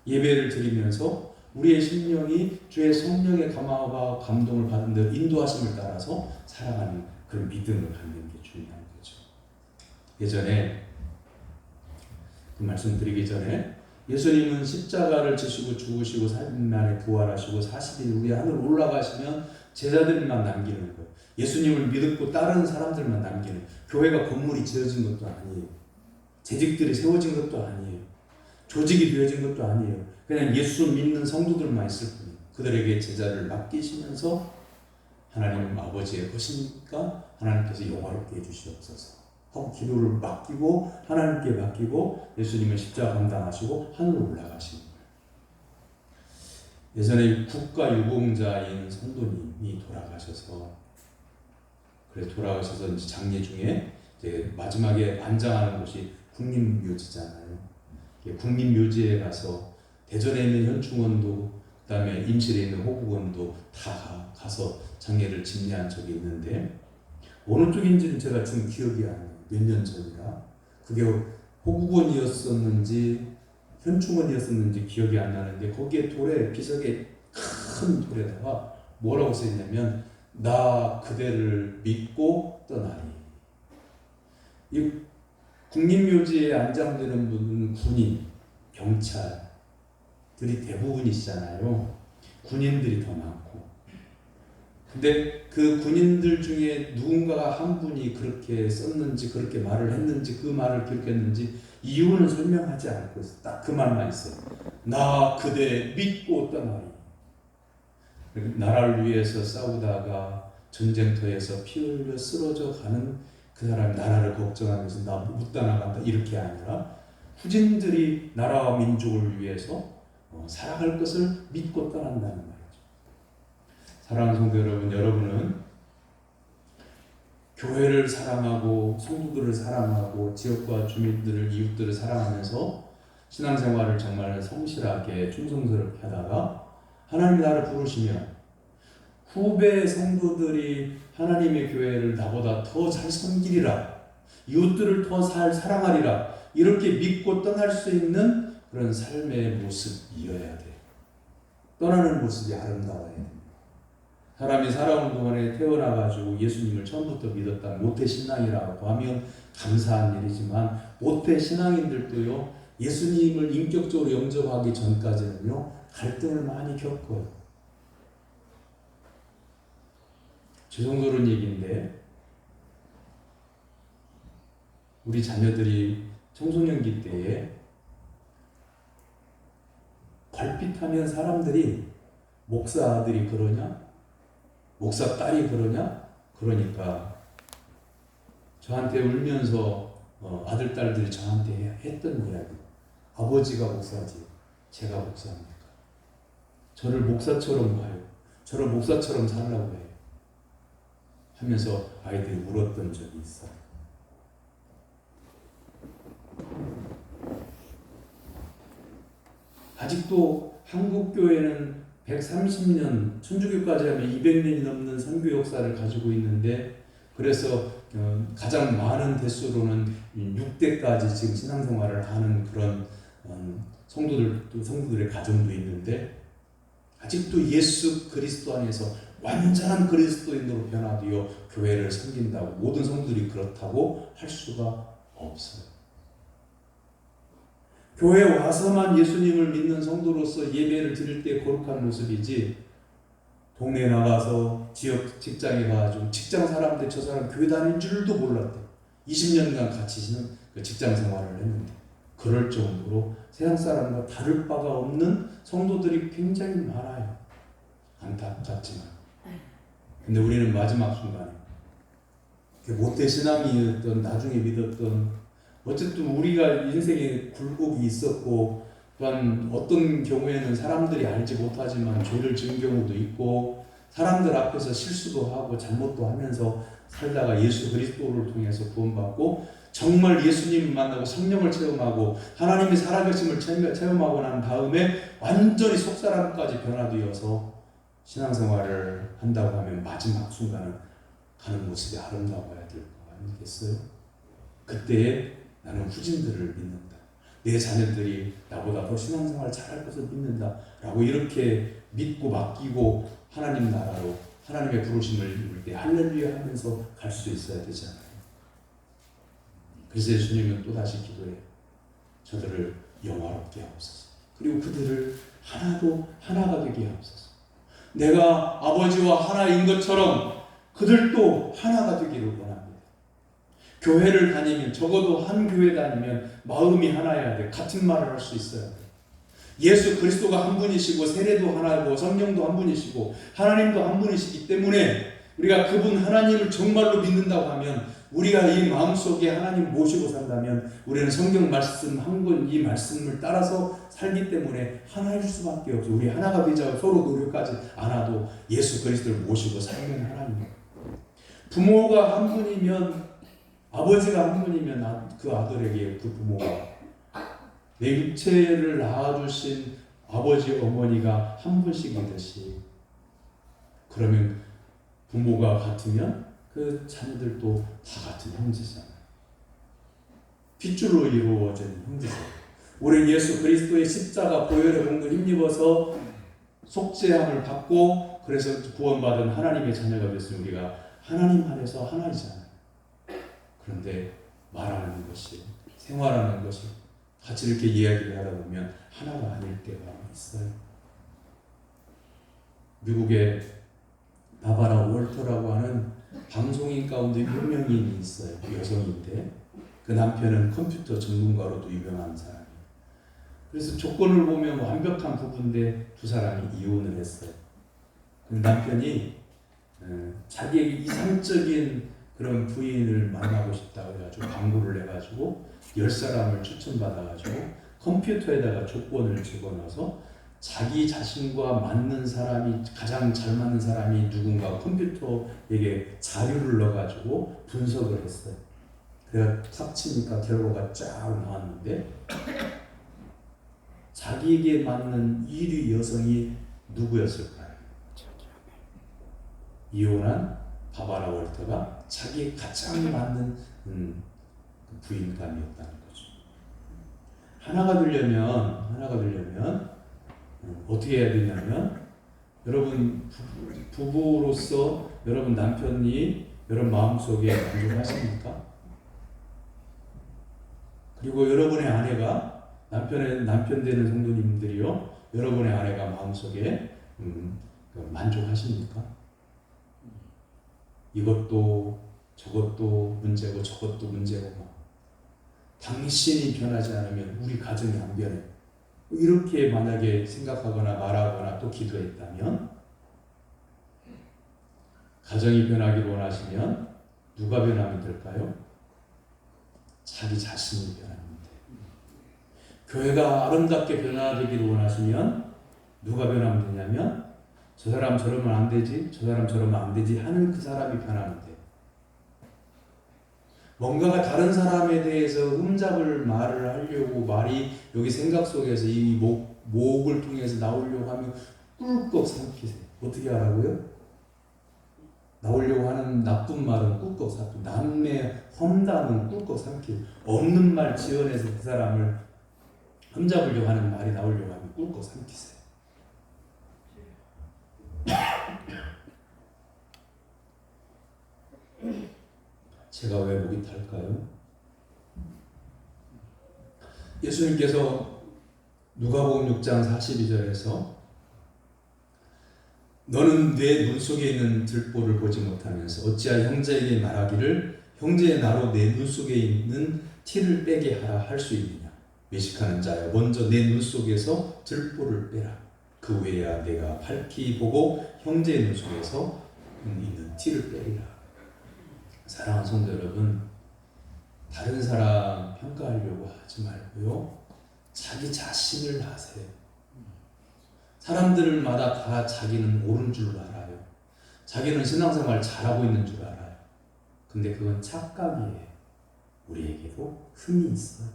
예배를 드리면서 우리의 심령이 주의 성령의 감화와 감동을 받은 대로 인도하심을 따라서 살아가는 그런 믿음을 갖는 게 중요한 거죠. 예전에 그 말씀 드리기 전에 예수님은 십자가를 지시고 죽으시고 3일 만에 부활하시고 40일 후에 하늘 올라가시면 제자들만 남기는 거예요. 예수님을 믿고 따르는 사람들만 남기는. 교회가 건물이 지어진 것도 아니에요. 재직들이 세워진 것도 아니에요. 조직이 되어진 것도 아니에요. 그냥 예수 믿는 성도들만 있을 뿐이에요. 그들에게 제자를 맡기시면서 하나님 아버지의 것이니까 하나님께서 영화롭게 해주시옵소서 하고 기도를 맡기고 하나님께 맡기고 예수님은 십자가 감당하시고 하늘로 올라가신 거예요. 예전에 국가 유공자인 성도님이 돌아가셔서 이제 장례 중에 이제 마지막에 안장하는 곳이 국립묘지잖아요. 국립묘지에 가서 대전에 있는 현충원도 그다음에 임실에 있는 호국원도 다 가서 장례를 집례한 적이 있는데 어느 쪽인지는 제가 좀 기억이 안 나요. 몇 년 전이라. 그게 호국원이었었는지 현충원이었었는지 기억이 안 나는데 거기에 돌에 비석에 큰 돌에다가 뭐라고 써있냐면 나 그대를 믿고 떠나리. 이 국립묘지에 안장되는 분은 군인, 경찰들이 대부분이시잖아요. 군인들이 더 많고. 근데 그 군인들 중에 누군가가 한 분이 그렇게 썼는지 그렇게 말을 했는지 그 말을 기록했는지 이유는 설명하지 않고 있어. 딱 그 말만 있어요. 나 그대 믿고 떠나리. 나라를 위해서 싸우다가 전쟁터에서 피 흘려 쓰러져 가는 그 사람이 나라를 걱정하면서 나 못 떠나간다 이렇게 아니라 후진들이 나라와 민족을 위해서 살아갈 것을 믿고 떠난다는 말이죠. 사랑하는 성도 여러분, 여러분은 교회를 사랑하고 성도들을 사랑하고 지역과 주민들을 이웃들을 사랑하면서 신앙생활을 정말 성실하게 충성스럽게 하다가 하나님이 나를 부르시면 후배 성도들이 하나님의 교회를 나보다 더 잘 섬기리라, 이웃들을 더 잘 사랑하리라 이렇게 믿고 떠날 수 있는 그런 삶의 모습이어야 돼요. 떠나는 모습이 아름다워야 됩니다. 사람이 살아오는 동안에 태어나가지고 예수님을 처음부터 믿었다면 모태신앙이라고 하면 감사한 일이지만 모태신앙인들도요 예수님을 인격적으로 영접하기 전까지는요 갈등을 많이 겪어요. 죄송스러운 얘기인데 우리 자녀들이 청소년기 때에 걸핏하면 사람들이 목사 아들이 그러냐? 목사 딸이 그러냐? 그러니까 저한테 울면서 아들, 딸들이 저한테 했던 이야기. 아버지가 목사지 제가 목사입니까? 저를 목사처럼 봐요. 저를 목사처럼 살라고 해요. 하면서 아이들이 울었던 적이 있어요. 아직도 한국 교회는 130년, 천주교까지 하면 200년이 넘는 선교 역사를 가지고 있는데, 그래서 가장 많은 대수로는 6대까지 지금 신앙생활을 하는 그런 성도들의 가정도 있는데, 아직도 예수 그리스도 안에서 완전한 그리스도인으로 변화되어 교회를 섬긴다고, 모든 성도들이 그렇다고 할 수가 없어요. 교회 와서만 예수님을 믿는 성도로서 예배를 드릴 때 거룩한 모습이지, 동네에 나가서 지역 직장에 가가지고 직장 사람들 저 사람 교회 다닐 줄도 몰랐대. 20년간 같이 그 직장 생활을 했는데, 그럴 정도로 세상 사람과 다를 바가 없는 성도들이 굉장히 많아요. 안타깝지만. 근데 우리는 마지막 순간에 못된 신앙이었던, 나중에 믿었던, 어쨌든 우리가 인생에 굴곡이 있었고, 또한 어떤 경우에는 사람들이 알지 못하지만 죄를 지은 경우도 있고, 사람들 앞에서 실수도 하고 잘못도 하면서 살다가 예수 그리스도를 통해서 구원받고 정말 예수님을 만나고 성령을 체험하고 하나님의 살아계심을 체험하고 난 다음에 완전히 속사람까지 변화되어서 신앙생활을 한다고 하면 마지막 순간은 가는 모습이 아름다워야 될 거 아니겠어요? 그때에 나는 후진들을 믿는다. 내 자녀들이 나보다 더 신앙생활을 잘할 것을 믿는다. 라고 이렇게 믿고 맡기고 하나님 나라로 하나님의 부르심을 입을 때 할렐루야 하면서 갈 수 있어야 되잖아요. 그래서 예수님은 또다시 기도해. 저들을 영화롭게 하옵소서. 그리고 그들을 하나가 되게 하옵소서. 내가 아버지와 하나인 것처럼 그들도 하나가 되기를 원합니다. 교회를 다니면, 적어도 한 교회 다니면 마음이 하나여야 돼. 같은 말을 할 수 있어야 돼. 예수 그리스도가 한 분이시고 세례도 하나고 성령도 한 분이시고 하나님도 한 분이시기 때문에 우리가 그분 하나님을 정말로 믿는다고 하면, 우리가 이 마음속에 하나님 모시고 산다면 우리는 성경 말씀 한 권, 이 말씀을 따라서 살기 때문에 하나일 수밖에 없어. 우리 하나가 되자고 서로 노력하지 않아도 예수 그리스도를 모시고 살면 하나님. 부모가 한 분이면, 아버지가 한 분이면 그 아들에게 그 부모가, 내 육체를 낳아주신 아버지 어머니가 한 분씩이듯이, 그러면 부모가 같으면 그 자녀들도 다 같은 형제잖아요. 핏줄로 이루어진 형제잖아요. 우리 예수 그리스도의 십자가 보혈의 공을 힘입어서 속죄함을 받고 그래서 구원받은 하나님의 자녀가 됐으면 우리가 하나님 안에서 하나이잖아요. 그런데 말하는 것이, 생활하는 것이 같이 이렇게 이야기를 하다 보면 하나가 아닐 때가 있어요. 미국의 바바라 월터라고 하는 방송인 가운데 유명인이 있어요. 여성인데 그 남편은 컴퓨터 전문가로도 유명한 사람이에요. 그래서 조건을 보면 완벽한 부부인데 두 사람이 이혼을 했어요. 그 남편이 자기에게 이상적인 그런 부인을 만나고 싶다고 해가지고 광고를 해가지고 10사람을 추천받아가지고 컴퓨터에다가 조건을 집어넣어서 자기 자신과 맞는 사람이, 가장 잘 맞는 사람이 누군가 컴퓨터에게 자료를 넣어가지고 분석을 했어요. 그래서 삭치니까 결과가 쫙 나왔는데 자기에게 맞는 1위 여성이 누구였을까요? 이혼한 바바라 월터가 자기에 가장 맞는 부인감이었다는 거죠. 하나가 되려면 어떻게 해야 되냐면, 여러분 부부로서 여러분 남편이 여러분 마음속에 만족하십니까? 그리고 여러분의 아내가 남편 되는 성도님들이요, 여러분의 아내가 마음속에 만족하십니까? 이것도 저것도 문제고 저것도 문제고, 당신이 변하지 않으면 우리 가정이 안 변해. 이렇게 만약에 생각하거나 말하거나 또 기도했다면, 가정이 변하기를 원하시면 누가 변하면 될까요? 자기 자신이 변하면 돼요. 교회가 아름답게 변화되기를 원하시면 누가 변하면 되냐면 저 사람 저러면 안 되지, 저 사람 저러면 안 되지 하는 그 사람이 변하면 돼. 뭔가가 다른 사람에 대해서 흠잡을 말을 하려고 말이 여기 생각 속에서 이 목을 통해서 나오려고 하면 꿀꺽 삼키세요. 어떻게 하라고요? 나오려고 하는 나쁜 말은 꿀꺽 삼키고 남의 험담은 꿀꺽 삼키고 없는 말 지어내서 그 사람을 흠잡으려고 하는 말이 나오려고 하면 꿀꺽 삼키세요. 제가 왜 목이 탈까요? 예수님께서 누가복음 6장 42절에서 너는 내 눈 속에 있는 들보를 보지 못하면서 어찌하여 형제에게 말하기를 형제의 나로 내 눈 속에 있는 티를 빼게 하라 할 수 있느냐. 외식하는 자여 먼저 내 눈 속에서 들보를 빼라. 그 외에야 내가 밝히 보고 형제의 눈 속에서 있는 티를 빼리라. 사랑하는 성도 여러분, 다른 사람 평가하려고 하지 말고요, 자기 자신을 아세요. 사람들마다 다 자기는 옳은 줄 알아요. 자기는 신앙생활 잘하고 있는 줄 알아요. 근데 그건 착각이에요. 우리에게도 흠이 있어요.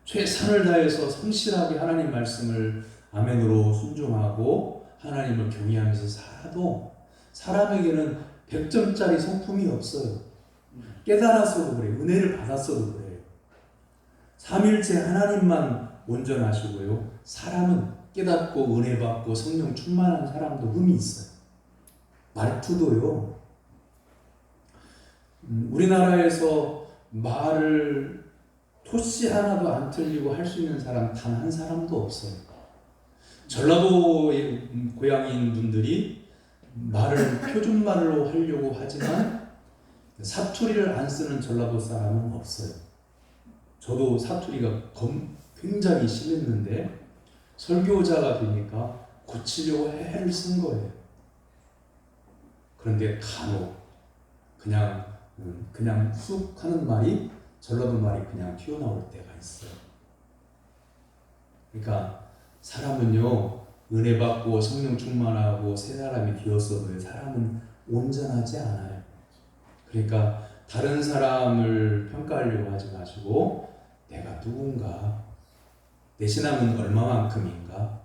최선을 다해서 성실하게 하나님 말씀을 아멘으로 순종하고 하나님을 경외하면서 살아도 사람에게는 100점짜리 성품이 없어요. 깨달았어도 그래요. 은혜를 받았어도 그래요. 삼일째 하나님만 온전하시고요. 사람은 깨닫고 은혜 받고 성령 충만한 사람도 흠이 있어요. 말투도요. 우리나라에서 말을 토씨 하나도 안 틀리고 할 수 있는 사람 단 한 사람도 없어요. 전라도 고향인 분들이 말을 표준말로 하려고 하지만 사투리를 안 쓰는 전라도 사람은 없어요. 저도 사투리가 굉장히 심했는데 설교자가 되니까 고치려고 애를 쓴 거예요. 그런데 간혹 그냥 쑥 하는 말이 전라도 말이 그냥 튀어나올 때가 있어요. 그러니까 사람은요, 은혜 받고 성령 충만하고 새 사람이 되었어도 사람은 온전하지 않아요. 그러니까 다른 사람을 평가하려고 하지 마시고 내가 누군가, 내 신앙은 얼마만큼인가,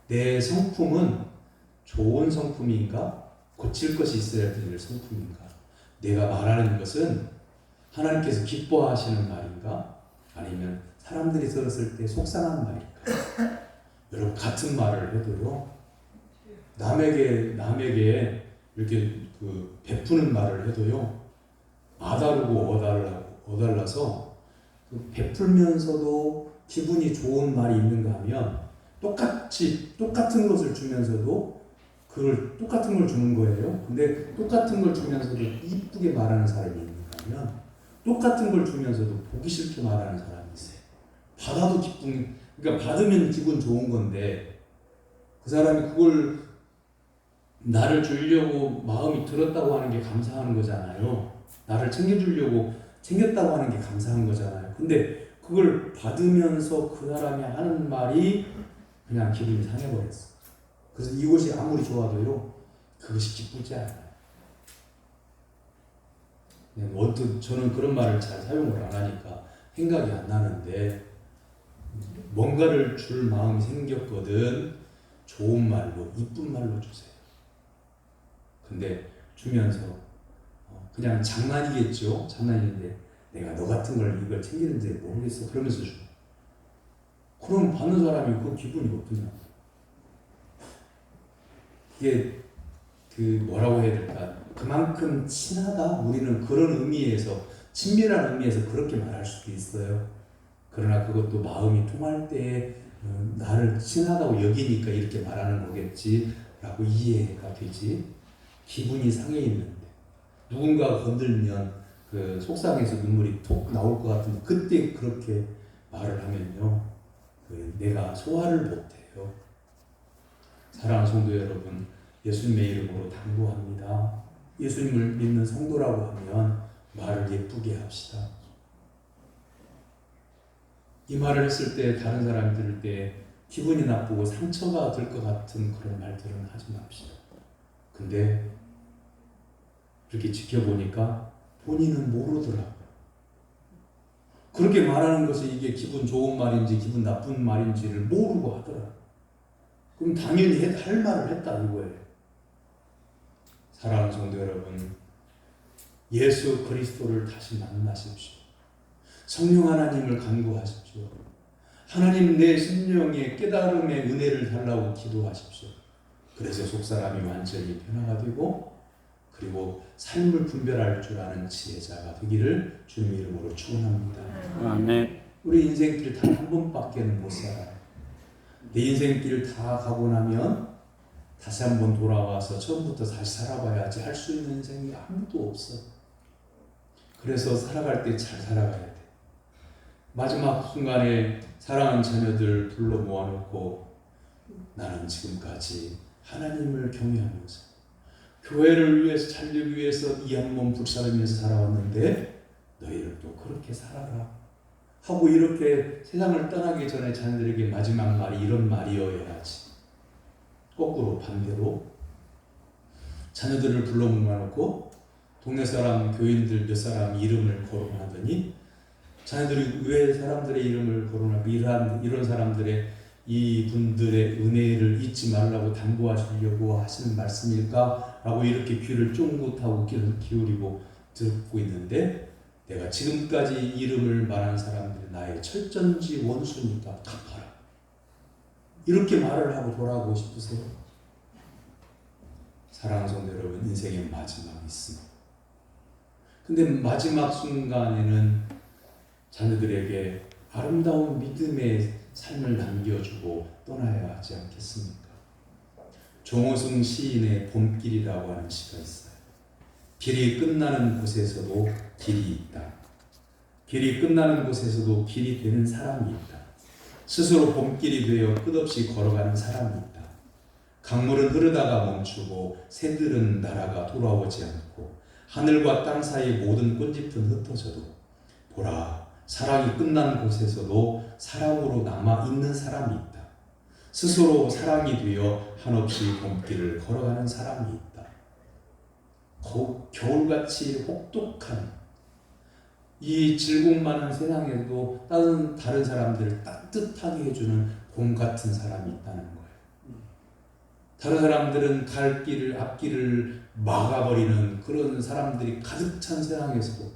내 성품은 좋은 성품인가, 고칠 것이 있어야 될 성품인가, 내가 말하는 것은 하나님께서 기뻐하시는 말인가, 아니면 사람들이 들었을 때 속상한 말인가. 여러분, 같은 말을 해도요, 남에게 이렇게 베푸는 말을 해도요, 아다르고 어달라서 베풀면서도 기분이 좋은 말이 있는가 하면 똑같은 것을 주면서도 그걸 똑같은 걸 주는 거예요. 근데 똑같은 걸 주면서도 이쁘게 말하는 사람이 있는가 하면 똑같은 걸 주면서도 보기 싫게 말하는 사람이 있어요. 받아도 그러니까 받으면 기분 좋은 건데 그 사람이 그걸 나를 주려고 마음이 들었다고 하는 게 감사하는 거잖아요. 나를 챙겨주려고 챙겼다고 하는 게 감사한 거잖아요. 근데 그걸 받으면서 그 사람이 하는 말이 그냥 기분이 상해버렸어. 그래서 이것이 아무리 좋아도요, 그것이 기쁘지 않아요. 저는 그런 말을 잘 사용을 안 하니까 생각이 안 나는데, 뭔가를 줄 마음이 생겼거든 좋은 말로, 이쁜 말로 주세요. 근데 주면서 그냥 장난이겠죠. 장난인데 내가 너 같은 걸 이걸 챙기는지 모르겠어. 그러면서 줘. 그럼 받는 사람이 그 기분이 어떠냐. 이게 뭐라고 해야 될까. 그만큼 친하다. 우리는 그런 의미에서, 친밀한 의미에서 그렇게 말할 수도 있어요. 그러나 그것도 마음이 통할 때 나를 친하다고 여기니까 이렇게 말하는 거겠지 라고 이해가 되지. 기분이 상해 있는데 누군가 건들면 속상해서 눈물이 톡 나올 것 같은데 그때 그렇게 말을 하면요, 내가 소화를 못해요. 사랑하는 성도 여러분, 예수님의 이름으로 당부합니다. 예수님을 믿는 성도라고 하면 말을 예쁘게 합시다. 이 말을 했을 때 다른 사람이 들을 때
기분이 나쁘고 상처가 될 것 같은 그런 말들은 하지 맙시다. 근데 이렇게 지켜보니까 본인은 모르더라고요. 그렇게 말하는 것이 이게 기분 좋은 말인지 기분 나쁜 말인지를 모르고 하더라고요. 그럼 당연히 할 말을 했다 이거예요. 사랑하는 성도 여러분, 예수 그리스도를 다시 만나십시오. 성령 하나님을 간구하십시오. 하나님 내 심령에 깨달음의 은혜를 달라고 기도하십시오. 그래서 속사람이 완전히 변화가 되고 그리고 삶을 분별할 줄 아는 지혜자가 되기를 주님 이름으로 축원합니다.
아멘.
우리 인생길 단 한 번밖에는 못 살아요. 내 인생길 다 가고 나면 다시 한번 돌아와서 처음부터 다시 살아봐야지 할 수 있는 인생이 아무도 없어. 그래서 살아갈 때 잘 살아가야 돼. 마지막 순간에 사랑하는 자녀들 불러 모아놓고 나는 지금까지 하나님을 경외하면서 교회를 위해서 살리기 위해서 이 한 몸 불사르면서 살아왔는데 너희를 또 그렇게 살아라 하고 이렇게 세상을 떠나기 전에 자녀들에게 마지막 말이 이런 말이어야지. 거꾸로 반대로 자녀들을 불러 모아놓고 동네 사람 교인들 몇 사람 이름을 거론하더니 자녀들이 왜 사람들의 이름을 거론하고 이런 사람들의 이분들의 은혜를 잊지 말라고 당부해 주려고 하시는 말씀일까? 라고 이렇게 귀를 쫑긋하고 기울이고 듣고 있는데 내가 지금까지 이름을 말한 사람들이 나의 철전지 원수니까 갚아라. 이렇게 말을 하고 돌아가고 싶으세요? 사랑하는 성도 여러분, 인생의 마지막이 있습니다. 근데 마지막 순간에는 자녀들에게 아름다운 믿음의 삶을 남겨주고 떠나야 하지 않겠습니까? 정호승 시인의 봄길이라고 하는 시가 있어요. 길이 끝나는 곳에서도 길이 있다. 길이 끝나는 곳에서도 길이 되는 사람이 있다. 스스로 봄길이 되어 끝없이 걸어가는 사람이 있다. 강물은 흐르다가 멈추고 새들은 날아가 돌아오지 않고 하늘과 땅 사이의 모든 꽃잎은 흩어져도 보라, 사랑이 끝난 곳에서도 사랑으로 남아있는 사람이 있다. 스스로 사랑이 되어 한없이 봄길을 걸어가는 사람이 있다. 겨울같이 혹독한 이 질곡 많은 세상에도 다른 사람들을 따뜻하게 해주는 봄 같은 사람이 있다는 거예요. 다른 사람들은 갈 길을 앞길을 막아버리는 그런 사람들이 가득 찬 세상에서도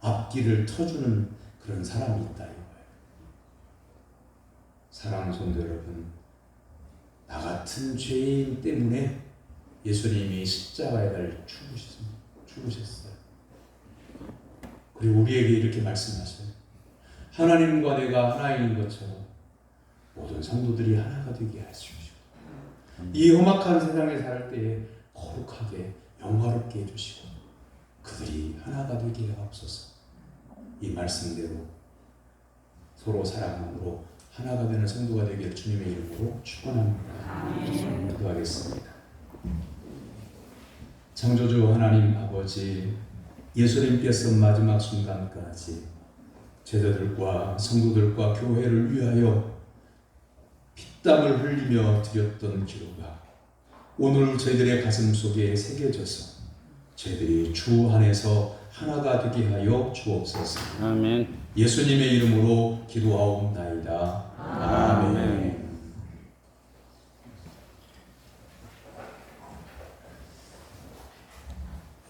앞길을 터주는 그런 사람이 있다 이거예요. 사랑하는 성도 여러분, 나 같은 죄인 때문에 예수님이 십자가에 달려 죽으셨어요. 그리고 우리에게 이렇게 말씀하셔요. 하나님과 내가 하나인 것처럼 모든 성도들이 하나가 되게 하십시오. 이 험악한 세상에 살 때에 거룩하게 영화롭게 해주시고 그들이 하나가 되게 하옵소서. 이 말씀대로 서로 사랑함으로 하나가 되는 성도가 되기를 주님의 이름으로 축원합니다. 기도하겠습니다. 창조주 하나님 아버지, 예수님께서 마지막 순간까지 제자들과 성도들과 교회를 위하여 피땀을 흘리며 드렸던 기도가 오늘 저희들의 가슴 속에 새겨져서 저희들이 주 안에서 하나가 되게 하여 주옵소서.
아멘.
예수님의 이름으로 기도하옵나이다. 아멘.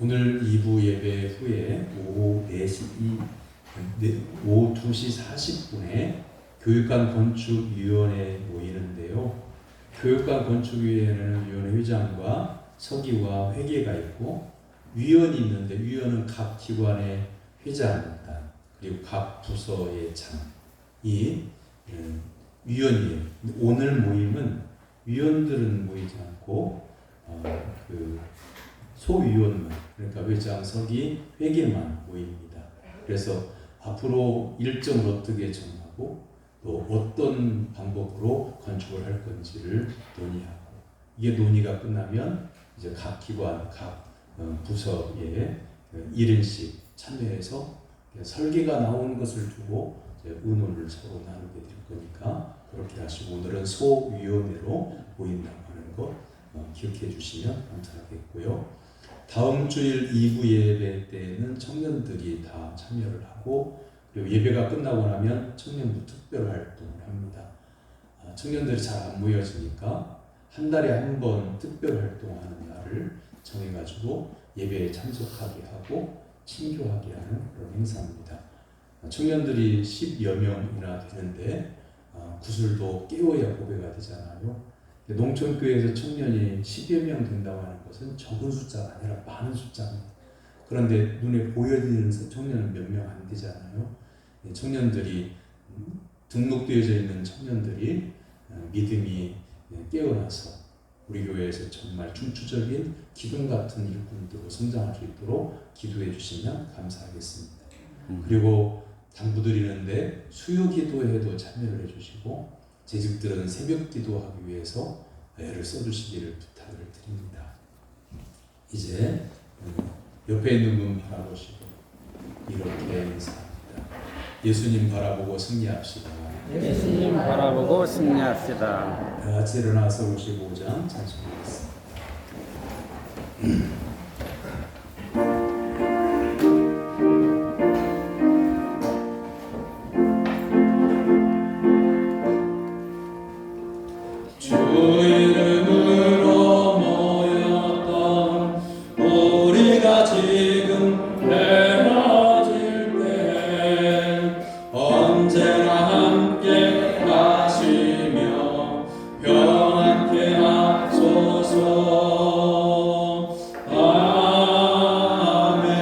오늘 2부 예배 후에 오후 2시 40분에 교육관 건축위원회 모이는데요. 교육관 건축위원회는 위원회 회장과 서기와 회계가 있고 위원이 있는데 위원은 각 기관의 회장입니다. 그리고 각 부서의 장이 위원이에요. 오늘 모임은 위원들은 모이지 않고 그 소위원만, 그러니까 회장, 서기, 회계만 모입니다. 그래서 앞으로 일정을 어떻게 정하고 또 어떤 방법으로 건축을 할 건지를 논의하고, 이게 논의가 끝나면 이제 각 기관, 각 부서에 1인씩 참여해서 설계가 나오는 것을 두고 이제 의논을 서로 나누게 될 거니까 그렇게 하시고 오늘은 소위원회로 모인다고 하는 거 기억해 주시면 감사하겠고요. 다음 주일 2부 예배 때는 청년들이 다 참여를 하고 그리고 예배가 끝나고 나면 청년부 특별 활동을 합니다. 청년들이 잘 안 모여지니까 한 달에 한 번 특별 활동하는 날을 정해가지고 예배에 참석하게 하고 친교하게 하는 그런 행사입니다. 청년들이 10여 명이나 되는데 구슬도 깨워야 보배가 되잖아요. 농촌교회에서 청년이 10여 명 된다고 하는 것은 적은 숫자가 아니라 많은 숫자입니다. 그런데 눈에 보여지는 청년은 몇 명 안 되잖아요. 청년들이 등록되어져 있는 청년들이 믿음이 깨어나서 우리 교회에서 정말 충추적인 기둥 같은 일꾼들로 성장할 수 있도록 기도해 주시면 감사하겠습니다. 그리고 당부드리는데 수요 기도에도 참여를 해주시고 재직들은 새벽 기도하기 위해서 애를 써주시기를 부탁을 드립니다. 이제 옆에 있는 분 바라보시고 이렇게 인사합니다. 예수님 바라보고 승리합시다.
예수님 바라보고 승리합시다.
다 같이 일어나서 55장 찬송하겠습니다.
주 이름으로 모였던 우리가 지금 헤어질 때 언제나 함께 하시며 평안케 하소서. 아멘.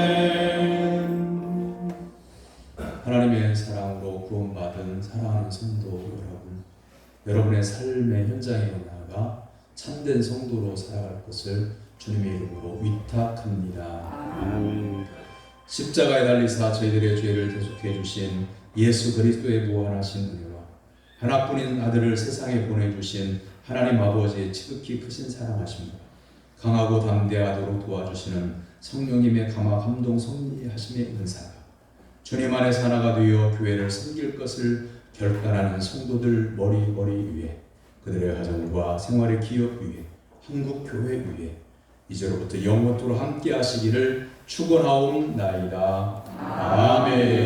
하나님의 사랑으로 구원받은 사랑하는 성도 여러분, 여러분의 삶의 현장에 나아가 참된 성도로 살아갈 것을 주님의 이름으로 위탁합니다. 십자가에 달리사 저희들의 죄를 대속해 주신 예수 그리스도의 무한하신 은혜와 하나뿐인 아들을 세상에 보내주신 하나님 아버지의 지극히 크신 사랑하심과 강하고 담대하도록 도와주시는 성령님의 감화 감동 섭리하심의 은사가 주님 안에서 하나가 되어 교회를 섬길 것을 결단하는 성도들 머리머리 위에 그들의 가정과 생활의 기업 위에 한국 교회 위에 이제로부터 영원토록 함께 하시기를 축원하옵나이다. 아멘.